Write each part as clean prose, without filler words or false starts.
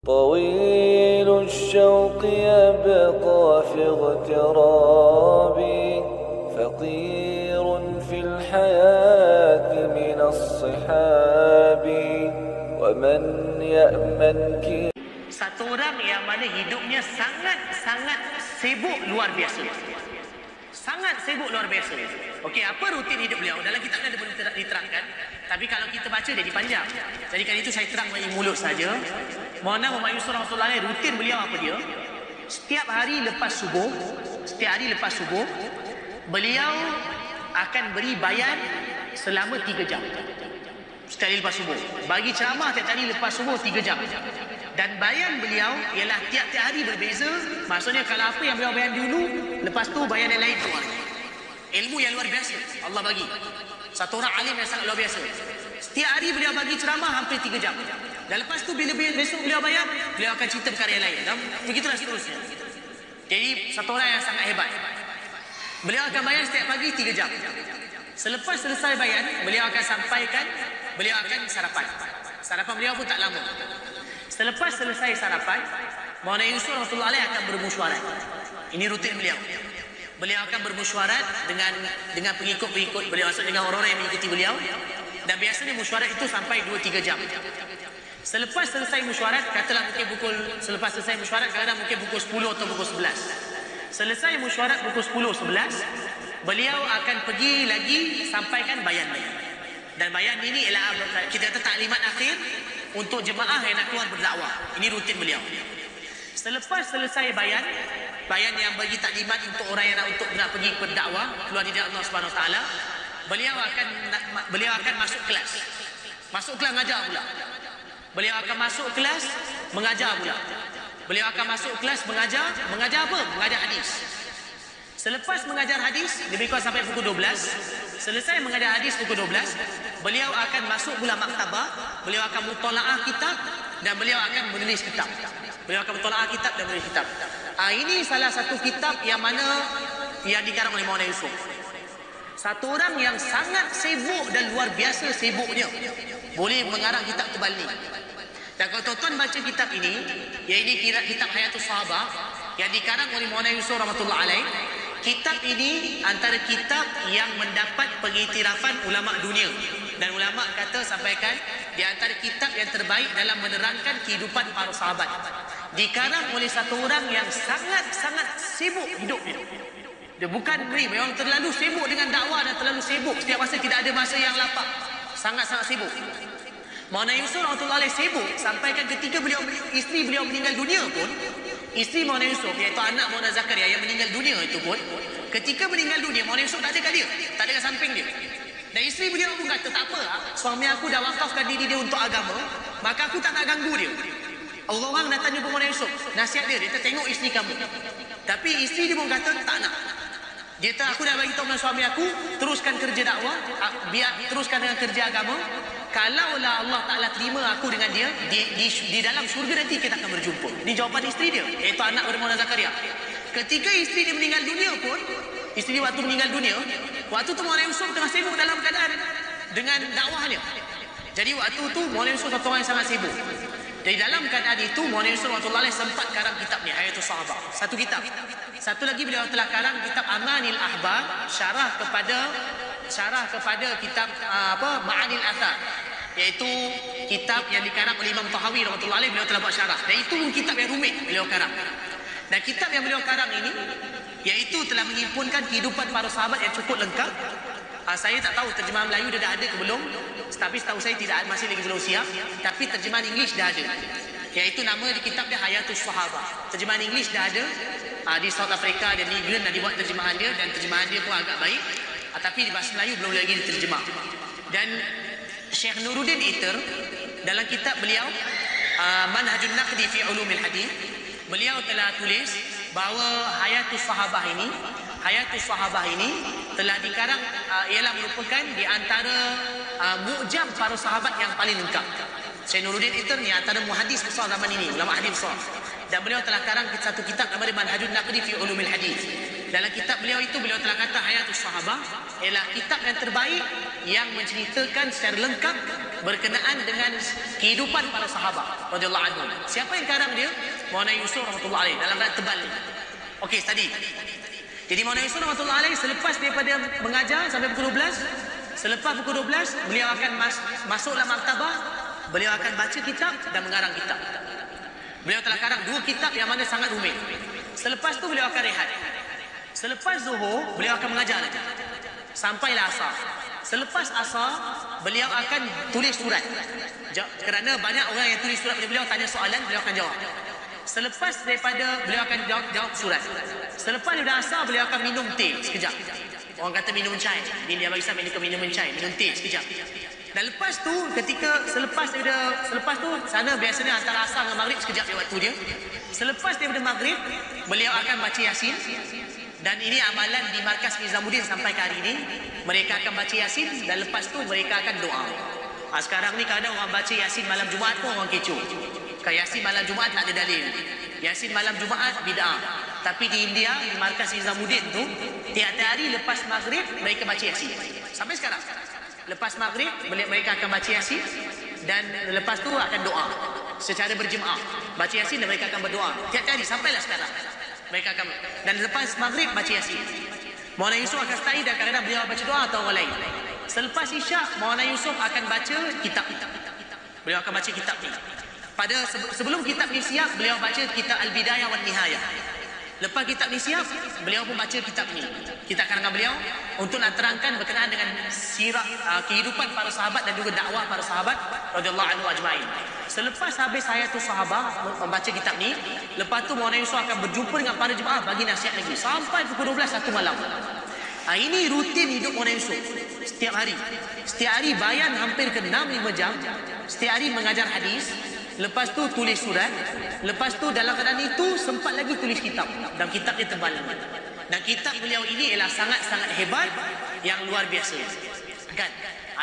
طويل الشوق يبقى في اغترابي فقير في الحياة من الصحاب ومن يأمن Satu orang yang mana hidupnya sangat sibuk luar biasa. Sangat sibuk luar biasa. Okey, apa rutin hidup beliau? Dalam kitabnya ada boleh diterangkan. Tapi kalau kita baca jadi panjang. Jadi kali itu saya terang dari mulut saja. Maulana Muhammad Yusuf rahmatullah alaih, rutin beliau apa dia? Setiap hari lepas subuh, beliau akan beri bayan selama 3 jam. Setiap hari lepas subuh. Bagi ceramah tiap hari lepas subuh 3 jam. Dan bayan beliau ialah tiap-tiap hari berbeza. Maksudnya kalau apa yang beliau bayan dulu, lepas tu bayan yang lain keluar. Ilmu yang luar biasa Allah bagi. Satu orang alim yang sangat luar biasa. Setiap hari beliau bagi ceramah hampir 3 jam. Dan lepas tu bila besok beliau bayan, beliau akan cerita perkara yang lain. Dan begitulah seterusnya. Jadi satu orang yang sangat hebat. Beliau akan bayan setiap pagi 3 jam. Selepas selesai bayan, beliau akan sarapan. Sarapan beliau pun tak lama. Selepas selesai sarapan, Maulana Yusuf rahmatullah alaih akan bermusyawarah. Ini rutin beliau. Beliau akan bermusyawarah dengan pengikut-pengikut beliau, maksud dengan orang-orang yang mengikuti beliau. Dan biasanya musyawarah itu sampai 2-3 jam. Selepas selesai musyawarah, katalah mungkin selepas selesai musyawarah, kadang-kadang mungkin pukul 10 atau pukul 11. Selesai musyawarah pukul 10-11, beliau akan pergi lagi sampaikan bayan. Dan bayan ini ialah kita kata taklimat akhir untuk jemaah yang nak keluar berdakwah. Ini rutin beliau. Selepas selesai bayan yang bagi taklimat untuk orang yang nak pergi berdakwah keluar di jalan Allah Subhanahu Wa Taala, beliau akan masuk kelas. Masuk kelas mengajar pula. Beliau akan masuk kelas mengajar pula. Beliau akan masuk kelas mengajar apa? Mengajar hadis. Selepas mengajar hadis, lebih kurang sampai pukul 12. Selesai mengajar hadis pukul 12, beliau akan masuk pula maktabah. Beliau akan mutola'ah kitab dan beliau akan menulis kitab. Ini salah satu kitab yang dikarang oleh Maulana Yusuf. Satu orang yang sangat sibuk dan luar biasa sibuknya boleh mengarang kitab tebal ni. Dan kalau tuan-tuan baca kitab ini, iaitu kitab Hayatus Sahabah yang dikarang oleh Maulana Yusuf rahmatullah alaih. Kitab ini antara kitab yang mendapat pengiktirafan ulama dunia. Dan ulama kata sampaikan di antara kitab yang terbaik dalam menerangkan kehidupan para sahabat. Dikarang oleh satu orang yang sangat sibuk hidupnya. Dia bukan memang terlalu sibuk dengan dakwah dan terlalu sibuk. Setiap masa tidak ada masa yang lapang. Sangat sibuk. Maulana Yusuf rahmatullah alaih sibuk sampaikan ketika isteri beliau meninggal dunia pun, isteri Maulana Yusuf iaitu anak Maulana Zakaria yang meninggal dunia itu pun, ketika meninggal dunia Maulana Yusuf tak ada kat dia, tak ada kat samping dia. Dan isteri beliau pun kata, tak apa, suami aku dah wakafkan diri dia untuk agama, maka aku tak nak ganggu dia. Orang-orang datang jumpa Maulana Yusuf, nasihat dia tengok isteri kamu. Tapi isteri dia pun kata tak nak. Dia kata, aku dah bagi tahu dengan suami aku, teruskan kerja dakwah, teruskan dengan kerja agama. Kalaulah Allah Ta'ala terima aku dengan dia, di dalam syurga nanti kita akan berjumpa. Ini jawapan isteri dia, iaitu anak daripada Maulana Zakaria. Ketika isteri dia meninggal dunia pun, isteri dia waktu meninggal dunia, waktu tu Maulana Yusuf tengah sibuk dalam keadaan dengan dakwahnya. Jadi waktu tu Maulana Yusuf satu orang yang sangat sibuk. Jadi dalam keadaan itu Maulana Yusuf sempat karang kitab ni, Hayatus Sahabah. Satu kitab. Satu lagi beliau telah karang kitab Amanil Ahbab, syarah kepada kitab Ma'anil Athar, iaitu kitab yang dikarang oleh Imam Tahawi rahmatullah alaih. Beliau telah buat syarah. Dan itu kitab yang rumit beliau karang. Dan kitab yang beliau karang ini iaitu telah menghimpunkan kehidupan para sahabat yang cukup lengkap. Saya tak tahu terjemahan Melayu dia dah ada ke belum, tapi setahu saya tidak, masih lagi belum siap. Tapi terjemahan English dah ada, iaitu nama di kitab dia Hayatus Sahabah. Terjemahan English dah ada di South Africa dan di England dah dibuat terjemahan dia, dan terjemahan dia pun agak baik. Tapi di bahasa Melayu belum lagi diterjemah. Dan Syekh Nuruddin Itter dalam kitab beliau Manhajun Naqdi fi Ulumil Hadith, beliau telah tulis bahawa Hayatus Sahabah ini telah dikarang ialah merupakan di antara mu'jam para sahabat yang paling lengkap. Syekh Nuruddin Itter ni antara muhadis besar zaman ini, ulama hadis besar. Dan beliau telah karang satu kitab nama dia Manhajun Naqdi fi Ulumil Hadith. Dalam kitab beliau itu beliau telah kata Hayatus Sahabah ialah kitab yang terbaik yang menceritakan secara lengkap berkenaan dengan kehidupan para sahabat radhiyallahu anhu. Siapa yang karang dia? Maulana Yusuf rahmatullahi alaih dalam tebal ni. Okey, tadi. Jadi Maulana Yusuf rahmatullahi alaih selepas daripada mengajar sampai pukul 12, selepas pukul 12 beliau akan masuk dalam maktabah, beliau akan baca kitab dan mengarang kitab. Beliau telah karang 2 kitab yang mana sangat rumit. Selepas tu beliau akan rehat. Selepas zuhur beliau akan mengajar lagi sampailah asar. Selepas asar beliau akan tulis surat. Kerana banyak orang yang tulis surat pada beliau, tanya soalan, beliau akan jawab. Selepas daripada beliau akan jawab surat. Selepas daripada asar beliau akan minum teh sekejap. Orang kata minum chai. Ini dia bagi saya minum chai, minum teh sekejap. Dan lepas tu selepas tu sana biasanya antara asar dengan maghrib sekejap dia waktu dia. Selepas daripada maghrib beliau akan baca Yasin. Dan ini amalan di markas Nizamuddin sampai ke hari ini. Mereka akan baca Yasin dan lepas tu mereka akan doa. Sekarang ni kadang orang baca Yasin malam Jumaat pun orang kecoh. Yasin malam Jumaat tak ada dalil. Yasin malam Jumaat bid'ah. Tapi di India, di markas Nizamuddin tu, tiap-tiap hari lepas maghrib mereka baca Yasin. Sampai sekarang. Lepas maghrib mereka akan baca Yasin dan lepas tu akan doa secara berjemaah. Baca Yasin dan mereka akan berdoa. Tiap-tiap hari sampailah sekarang. Mereka akan, dan lepas maghrib baca Yasin. Maulana Yusuf akan stay dan kadang-kadang beliau baca doa atau orang lain. Selepas Isyak, Maulana Yusuf akan baca kitab. Beliau akan baca kitab ni. Pada sebelum kitab ni siap, beliau baca kitab Al-Bidayah wan Nihayah. Lepas kitab ni siap, beliau pun baca kitab ni. Kitab karangan beliau untuk nak terangkan berkenaan dengan sirah kehidupan para sahabat dan juga dakwah para sahabat radhiyallahu anhu ajmain. Selepas habis Hayatus Sahabah membaca kitab ni, lepas tu Maulana Yusuf akan berjumpa dengan para jemaah bagi nasihat lagi sampai pukul 12 satu malam. Ini rutin hidup Maulana Yusuf setiap hari. Setiap hari bayan hampir ke 6-5 jam. Setiap hari mengajar hadis. Lepas tu tulis surat. Lepas tu dalam keadaan itu sempat lagi tulis kitab. Dan kitabnya tebal. Dan kitab beliau ini ialah sangat-sangat hebat, yang luar biasa. Kan?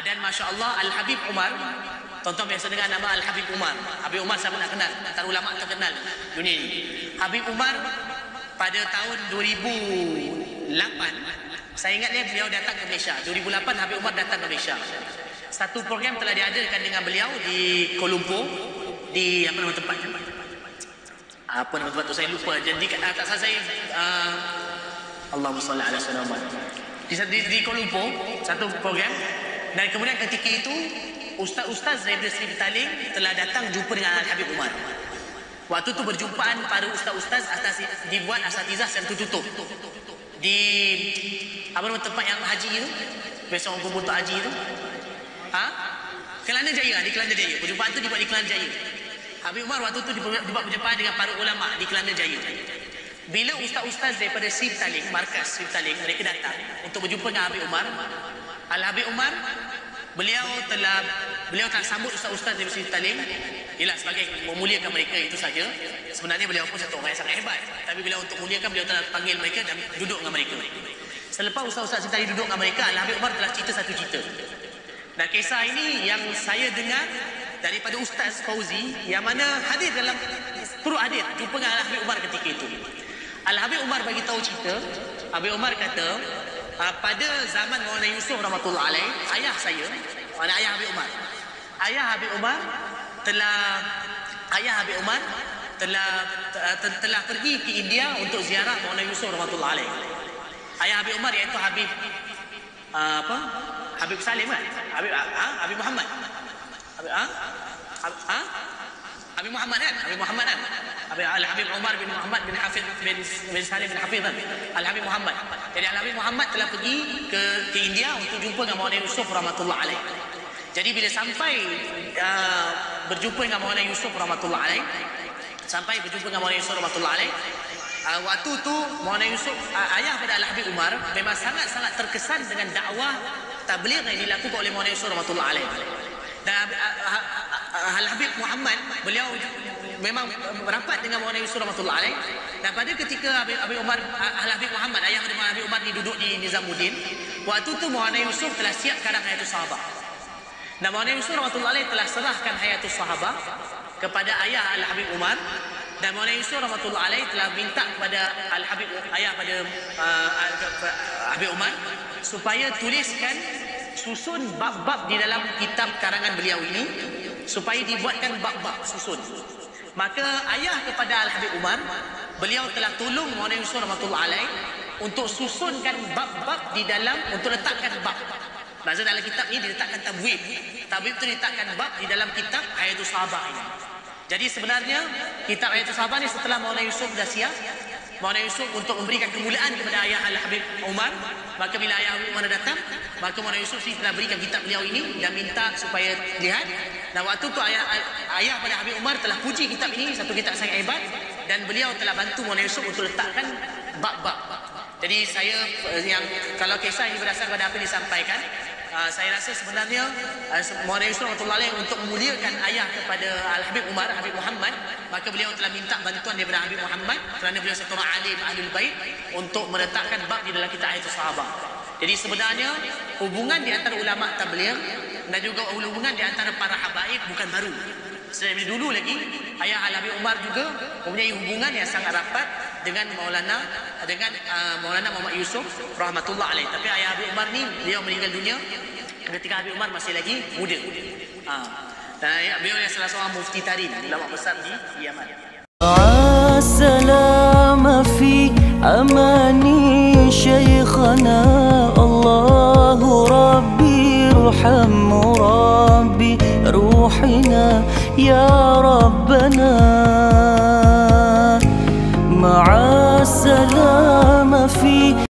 Dan Masya Allah Al-Habib Umar. Tuan-tuan biasa dengar nama Al-Habib Umar. Habib Umar siapa nak kenal? Antara ulama terkenal dunia ini. Habib Umar pada tahun 2008, saya ingat dia beliau datang ke Malaysia. 2008 Habib Umar datang ke Malaysia. Satu program telah diadakan dengan beliau di Kuala Lumpur. Di apa nama tempatnya? Apa nama tempat tu saya lupa. Jadi atas saya Allahumma salli ala sayyidina Muhammad. Di Kuala Lumpur satu program, dan kemudian ketika itu ustaz-ustaz daripada Sri Petaling telah datang jumpa dengan Al-Habib Umar. Waktu tu berjumpaan para ustaz-ustaz atas dibuat asatizah yang tertutup. Di apa nama tempat yang haji itu? Biasa orang kumpul untuk haji itu. Kelana Jaya, di Kelana Jaya. Perjumpaan tu dibuat di Kelana Jaya. Habib Umar waktu tu dibuat perjumpaan dengan para ulama di Kelana Jaya. Bila ustaz-ustaz daripada Sri Petaling, markas Sri Petaling, mereka datang untuk berjumpa dengan Habib Umar. Al-Habib Umar beliau telah sambut ustaz-ustaz dari Sri Petaling, ialah sebagai memuliakan mereka, itu saja. Sebenarnya beliau pun satu orang yang sangat hebat, tapi beliau untuk memuliakan, beliau telah panggil mereka dan duduk dengan mereka. Selepas ustaz-ustaz Sri Petaling duduk dengan mereka, Al-Habib Umar telah cerita satu cerita. Dan kisah ini yang saya dengar daripada Ustaz Fauzi, yang mana hadir dalam turut hadir jumpa dengan Al-Habib Umar ketika itu. Al-Habib Umar bagi tahu cerita. Habib Umar kata, pada zaman Maulana Yusuf rahmatullah alaih, ayah saya, mana ayah Habib Umar, ayah Habib Umar telah pergi ke India untuk ziarah Maulana Yusuf rahmatullah alaih. Ayah Habib Umar iaitu Habib Habib Salim kan? Habib Muhammad. Habib Muhammad kan? Al-Habib Umar bin Muhammad bin Hafid bin Salim bin Hafid kan? Al-Habib Muhammad. Jadi Al-Habib Muhammad telah pergi ke India untuk jumpa dengan Maulana Yusuf rahmatullah alaih. Jadi bila sampai berjumpa dengan Maulana Yusuf rahmatullah alaih, waktu tu Maulana Yusuf, ayah pada Al-Habib Umar, memang sangat-sangat terkesan dengan dakwah tabligh yang dilakukan oleh Maulana Yusuf rahmatullah alaih. Dan Al-Habib Muhammad, beliau memang rapat dengan Maulana Yusuf rahmatullah alaih. Dan pada ketika Habib Umar, Al-Habib Muhammad, ayah pada Habib Umar duduk di Nizamuddin, waktu tu Maulana Yusuf telah siap karang Hayatus Sahabah. Dan Maulana Yusuf rahmatullah alaih telah serahkan Hayatus Sahabah kepada ayah Al-Habib Umar. Dan Maulana Yusuf rahmatullah alaih telah minta kepada Al-Habib, ayah pada Habib Umar, supaya tuliskan susun bab-bab di dalam kitab karangan beliau ini supaya dibuatkan bab-bab susun. Maka ayah kepada Al-Habib Umar, beliau telah tolong Maulana Yusuf rahmatullah alaih untuk susunkan bab-bab di dalam, untuk letakkan bab. Maksud dalam kitab ini diletakkan tabwib. Tabwib itu diletakkan bab di dalam kitab Hayatus Sahabah ini. Jadi sebenarnya kitab Hayatus Sahabah ini setelah Maulana Yusuf dah siap, Maulana Yusuf untuk memberikan kemuliaan kepada ayah Al-Habib Umar, maka bila ayah Habib Umar datang, maka Maulana Yusuf telah berikan kitab beliau ini dan minta supaya lihat. Dan waktu tu ayah pada Habib Umar telah puji kitab ini, satu kitab sangat hebat, dan beliau telah bantu Maulana Yusuf untuk letakkan bab-bab. Jadi saya yang kalau kisah ini berdasar pada apa yang disampaikan, saya rasa sebenarnya Maulana Yusuf rahmatullah alaih untuk memuliakan ayah kepada Al-Habib Umar, Habib Muhammad, maka beliau telah minta bantuan daripada Habib Muhammad kerana beliau seorang alim Ahlul Bait untuk meletakkan bab di dalam kitab Hayatus Sahabah. Jadi sebenarnya hubungan di antara ulama tabligh dan juga hubungan di antara para habaib bukan baru. Dari dulu lagi ayah Al-Habib Umar juga mempunyai hubungan yang sangat rapat dengan Maulana Muhammad Yusuf rahmatullah alaih. Tapi ayah Habib Umar ni beliau meninggal dunia ketika Habib Umar masih lagi muda. Beliau adalah salah seorang mufti tarim, ulama besar di Yaman. السلام في أماني شيخنا الله ربي ارحم ربي روحنا يا ربنا مع السلامة